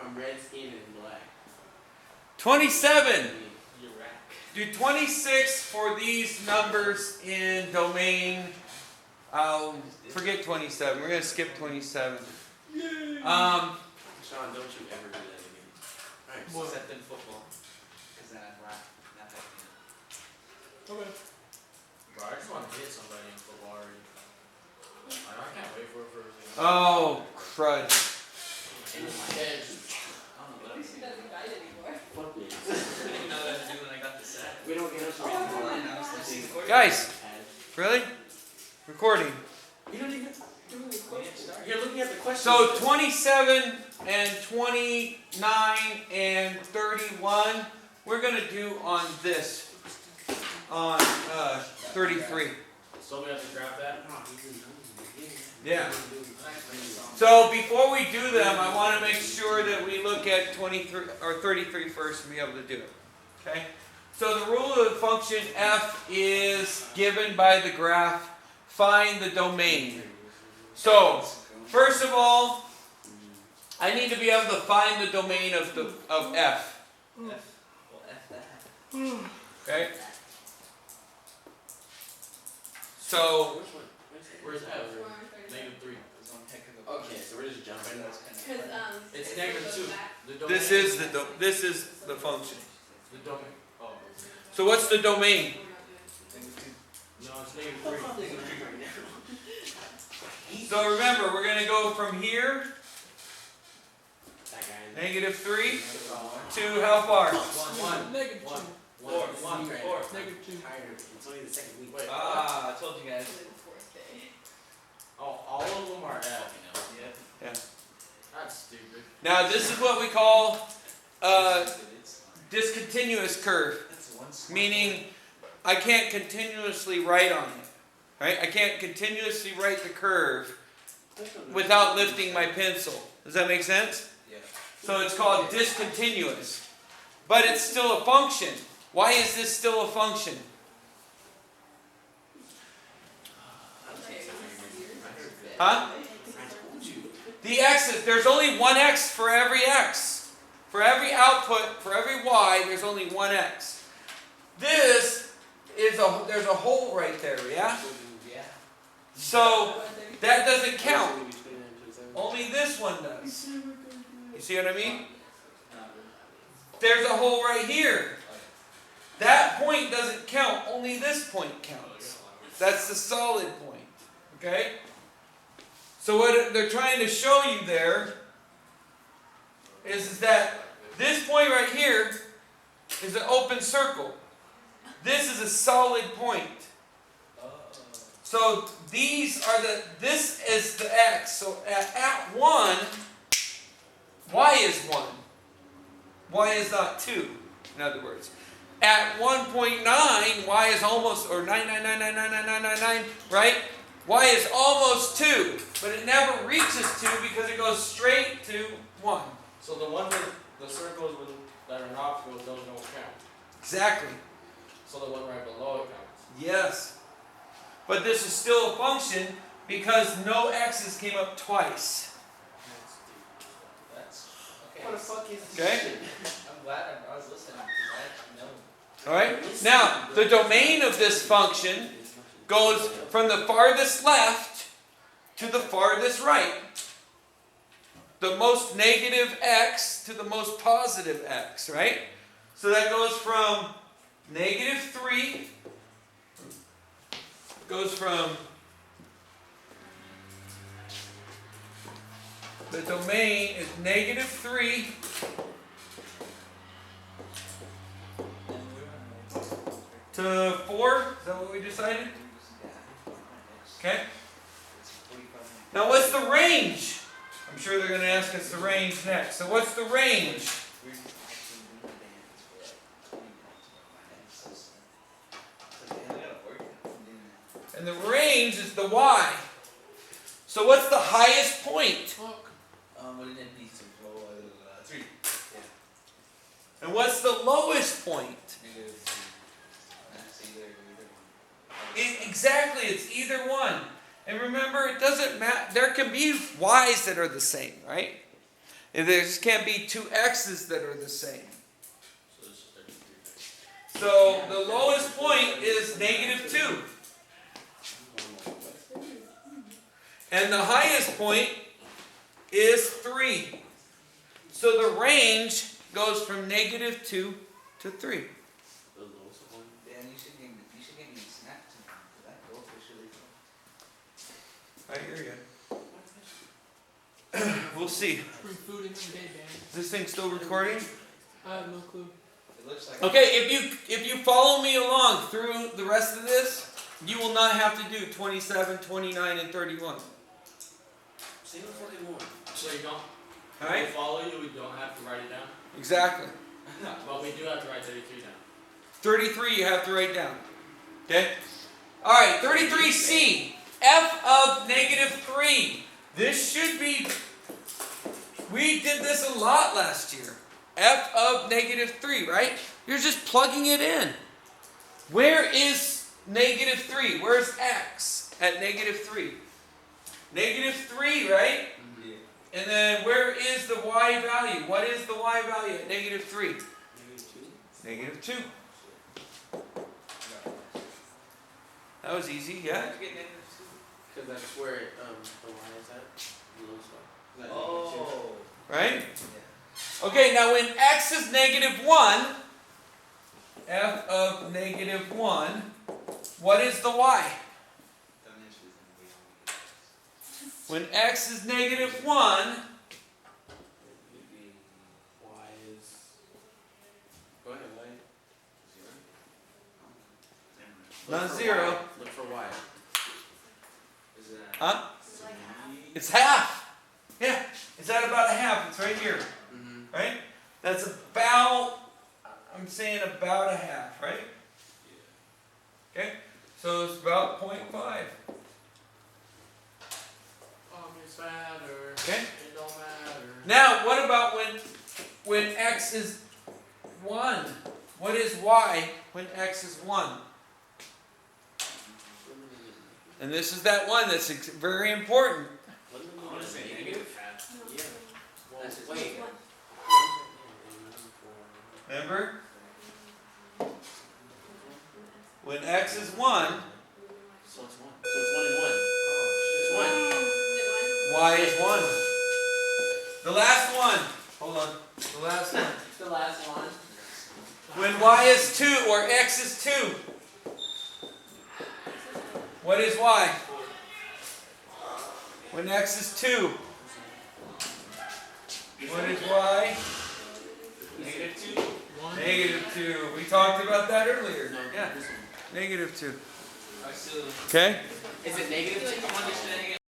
I'm red skin and black. 27. You're Do 26 for these numbers in domain. Forget 27. We're going to skip 27. Sean, don't you ever do that again. Alright, Well, except in football. Because then I'd not have to. Okay. Bro, I just want to hit somebody in football already. I can't wait for it for everything. Oh, crud. In my head. I don't know what I'm He saying. doesn't bite anymore. Fuck it. I didn't know what to do when I got the set. We don't get us Guys, really? Recording. You don't even do the question. You're looking at the question. So 27 and 29 and 31, we're going to do on this, on 33. So we have to grab that? Yeah. So before we do them, I want to make sure that we look at 23 or 33 first and be able to do it. Okay? So the rule of the function f is given by the graph. Find the domain. So, first of all, I need to be able to find the domain of f. Well, F that. Okay? So, Where's F? -3. There's one heck of a Okay, so we're just jumping. That's kind of Because It's if negative it goes 2. back- The domain. this is the function. The domain. Oh. So what's the domain? No, it's -3. So remember, we're going to go from here, That guy. -3, to how far? One. Negative One. 2. One. Negative 2. Tired. It's only the second week. Wait. Ah, I told you guys. It's the fourth day. Oh, all of them are F. Yep. Yeah. That's stupid. Now this is what we call a It's discontinuous curve, that's one smart meaning I can't continuously write on it. Right? I can't continuously write the curve without lifting my pencil. Does that make sense? Yeah. So it's called discontinuous. But it's still a function. Why is this still a function? Huh? The x's, there's only one x for every x. For every output, for every y, there's only one x. This is there's a hole right there, yeah? Yeah. So that doesn't count. Only this one does. You see what I mean? There's a hole right here. That point doesn't count. Only this point counts. That's the solid point. Okay? So what they're trying to show you there is that this point right here is an open circle. This is a solid point. So these are this is the x. So at 1, y is 1. Y is not 2, in other words. At 1.9, y is almost, or 999999999, right? Y is almost 2, but it never reaches 2 because it goes straight to 1. So the ones with the circles that are not filled, those don't count. Exactly. So the one right below it counts. Yes. But this is still a function because no x's came up twice. That's okay. What the fuck is this Okay. shit? I'm glad I was listening because I actually know. Alright? Now, the domain of this function goes from the farthest left to the farthest right. The most negative x to the most positive x, right? So that goes from -3, goes from the domain is -3 to 4. Is that what we decided? Okay. Now what's the range? I'm sure they're going to ask us the range next. So what's the range? And the range is the y. So what's the highest point? Wouldn't it be some 3? Yeah. And what's the lowest point? That's either Exactly, it's either one. And remember, it doesn't matter. There can be y's that are the same, right? And there just can't be two x's that are the same. So this is 33. So the lowest point is negative 2. And the highest point is 3. So the range goes from negative 2 to 3. The lowest one. Dan, you should give me a snack tonight, 'cause that goldfish really cool. I hear you. We'll see. Bring food in every day, man. Is this thing still recording? I have no clue. It looks like. Okay, if you follow me along through the rest of this, you will not have to do 27, 29, and 31. Say no fucking more. So you don't. Alright? If we follow you, we don't have to write it down. Exactly. But we do have to write 33 down. 33 you have to write down. Okay? Alright, 33C. F of negative 3. This should be... We did this a lot last year. F of negative 3, right? You're just plugging it in. Where is negative 3? Where's x at negative 3? Negative 3, right? Yeah. And then where is the y value? What is the y value at negative 3? Negative 2. That was easy, yeah? How'd you get negative 2? Because that's where the line is at. The lowest one. Oh. Right? Yeah. Okay, now when x is negative 1, f of negative 1, what is the y? When x is negative 1, Y is. Go ahead, Y. 0. not 0. Look for Y. Is that? Huh? It's half. Yeah, it's at about a half. It's right here. Mm-hmm. Right? That's about, I'm saying about a half, right? Okay? So it's about 0.5. It's matter. Okay? It don't matter. Now, what about when x is 1? What is y when x is 1? And this is that one that's very important. What do we I wanna say negative. Yeah. Well, That's just wait. Remember? When x is 1, So it's 1. So it's 1 and 1. It's 1. y is 1. The last one. Hold on. The last one. The last one. When y is 2 or x is 2, what is y? When x is 2, what is y? Negative 2. Negative 2. We talked about that earlier. No, Yeah, this one. negative 2. I still. Okay? Is it negative 2? One is negative